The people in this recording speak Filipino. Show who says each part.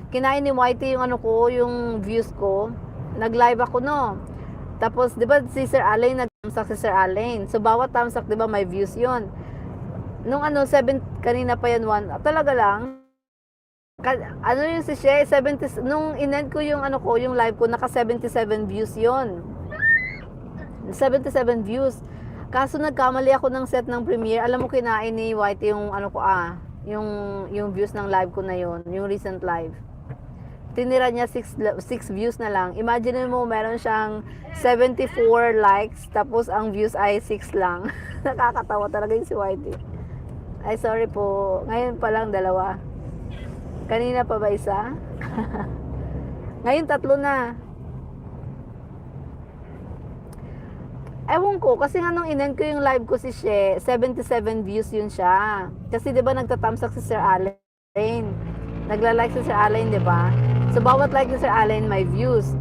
Speaker 1: kinain ni Whitey yung ano ko, yung views ko. Nag-live ako, no. Tapos, di ba si Sir Alain, nag-thumbs si Sir Alain. So, bawat thumbs up, di ba, may views yon. Nung ano, 7, kanina pa yan, 1. Talaga lang, ano yung si Shea, 70, nung in-end ko yung ano ko, yung live ko, naka 77 views yon. 77 views. Kaso nagkamali ako ng set ng premiere. Alam mo, kinain ni Whitey yung ano ko, yung views ng live ko na yon, yung recent live. Tinira niya 6 views na lang. Imagine mo, meron siyang 74 likes, tapos ang views ay 6 lang. Nakakatawa talaga yung si Whitey. Ay, sorry po. Ngayon pa lang 2. Kanina pa ba isa? Ngayon 3 na. Ewan ko, kasi nga nung in-end ko yung live ko si She, 77 views yun siya. Kasi 'di ba nagtatamsak si Sir Alain. Nagla-like si Sir Alain, 'di ba? So bawat like ni Sir Alain may views.